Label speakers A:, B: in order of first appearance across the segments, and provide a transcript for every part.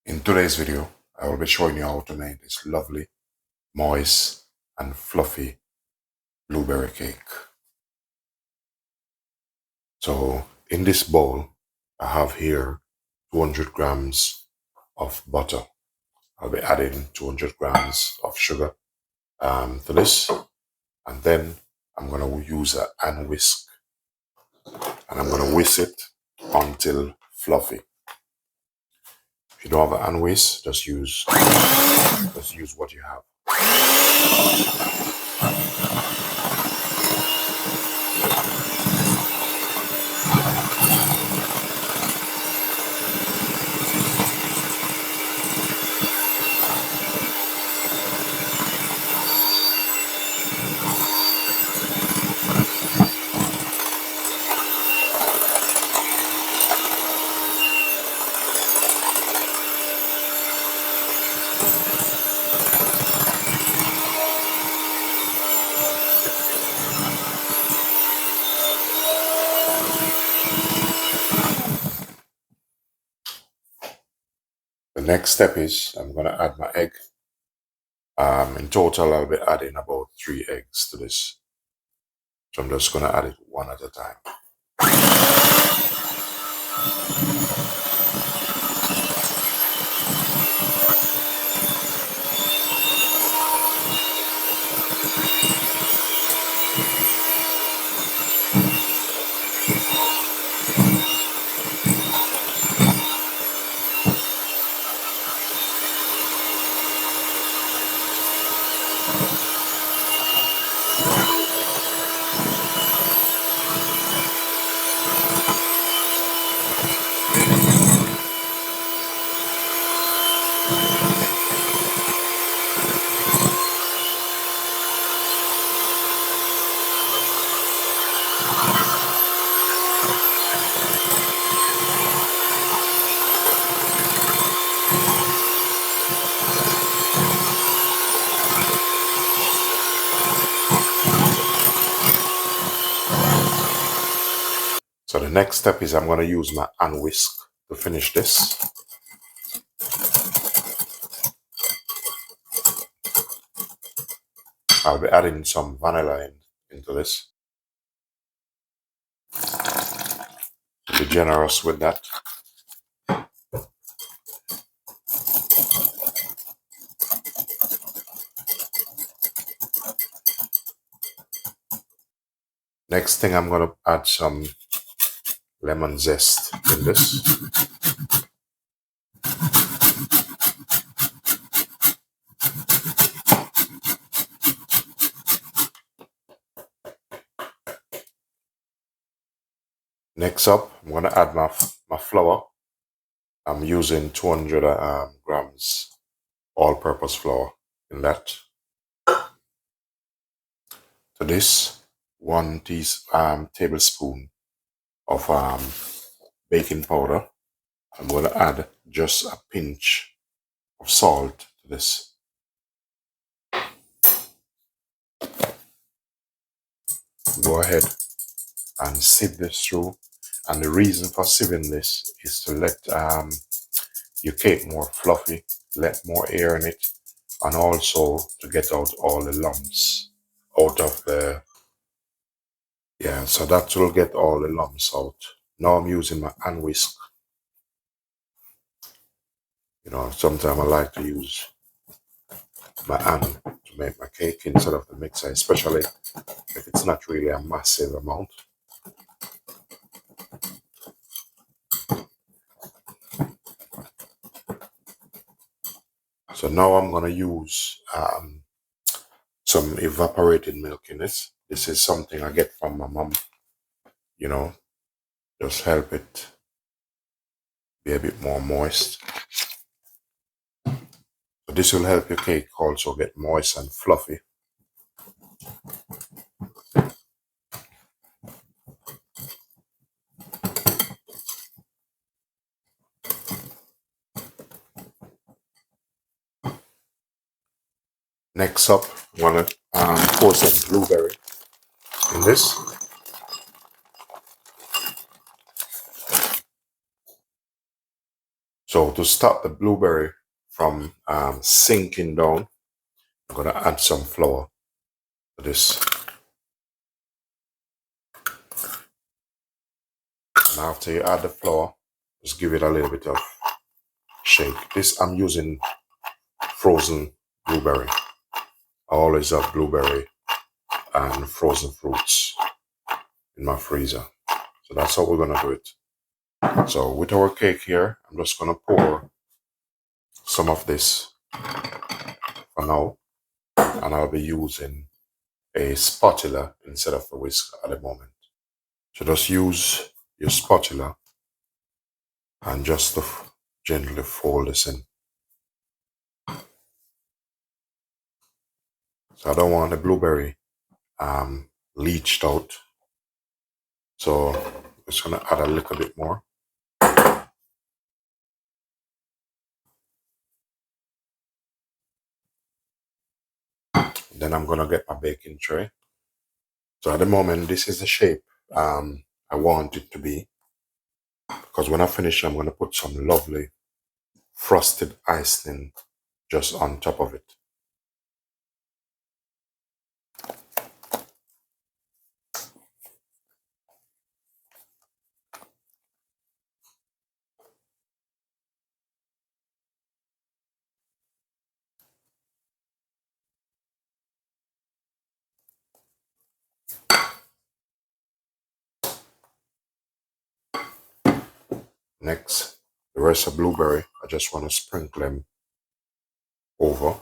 A: In today's video, I will be showing you how to make this lovely, moist, and fluffy blueberry cake. So in this bowl, I have here 200 grams of butter. I'll be adding 200 grams of sugar to this, and then I'm going to use a hand whisk, and I'm going to whisk it until fluffy. If you don't have a hand whisk, just use what you have. The next step is I'm going to add my egg. In total, I'll be adding about 3 eggs to this. So I'm just going to add it one at a time. So the next step is I'm going to use my hand whisk to finish this. I'll be adding some vanilla into this. Be generous with that. Next thing, I'm going to add some lemon zest in this. Next up, I'm going to add my flour. I'm using 200 grams all-purpose flour in that. To this, 1 tablespoon of baking powder. I'm going to add just a pinch of salt to this. Go ahead and sieve this through. And the reason for sieving this is to let your cake more fluffy, let more air in it, and also to get out all the lumps out of the, so that will get all the lumps out. Now I'm using my hand whisk. You know, sometimes I like to use my hand to make my cake instead of the mixer, especially if it's not really a massive amount. So now I'm going to use some evaporated milk in this. This is something I get from my mom, you know, just help it be a bit more moist. So this will help your cake also get moist and fluffy. Next up, I'm going to pour some blueberry in this. So to stop the blueberry from sinking down, I'm going to add some flour to this. And after you add the flour, just give it a little bit of shake. This I'm using frozen blueberry. I always have blueberry and frozen fruits in my freezer. So that's how we're going to do it. So with our cake here, I'm just going to pour some of this for now. And I'll be using a spatula instead of a whisk at the moment. So just use your spatula and just to gently fold this in. So I don't want the blueberry leached out. So I'm just going to add a little bit more. Then I'm going to get my baking tray. So at the moment, this is the shape I want it to be. Because when I finish, I'm going to put some lovely frosted icing just on top of it. Next, the rest of blueberry, I just want to sprinkle them over.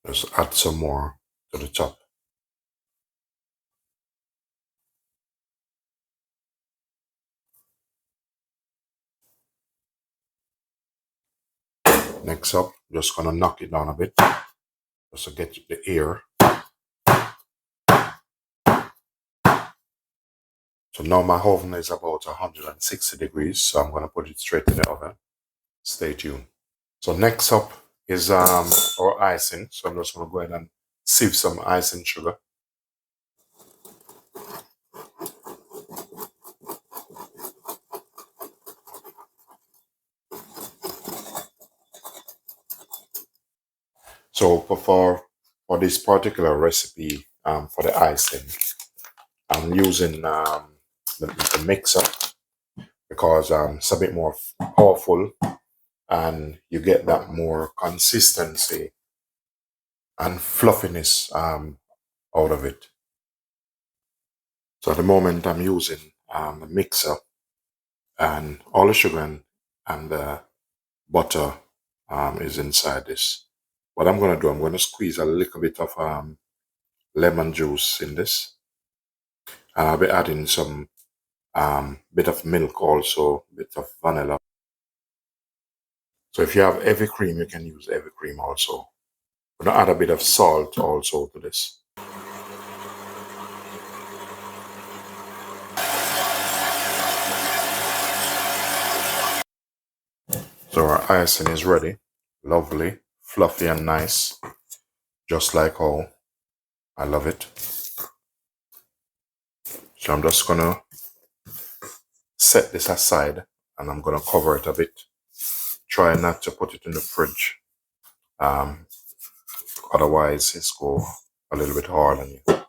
A: Just add some more to the top. Next up, just gonna knock it down a bit just to get the air. So now my oven is about 160 degrees, so I'm gonna put it straight in the oven. Stay tuned. So next up is our icing. So I'm just gonna go ahead and sieve some icing sugar. So for this particular recipe for the icing, I'm using the mixer because it's a bit more powerful and you get that more consistency and fluffiness out of it. So at the moment I'm using a mixer and all the sugar and the butter is inside this. What I'm going to do, I'm going to squeeze a little bit of lemon juice in this. And I'll be adding some bit of milk also, bit of vanilla. So if you have heavy cream, you can use heavy cream also. I'm going to add a bit of salt also to this. So our icing is ready. Lovely, fluffy and nice. Just like how I love it. So I'm just going to set this aside and I'm going to cover it a bit. Try not to put it in the fridge. Otherwise, it's go a little bit hard on you.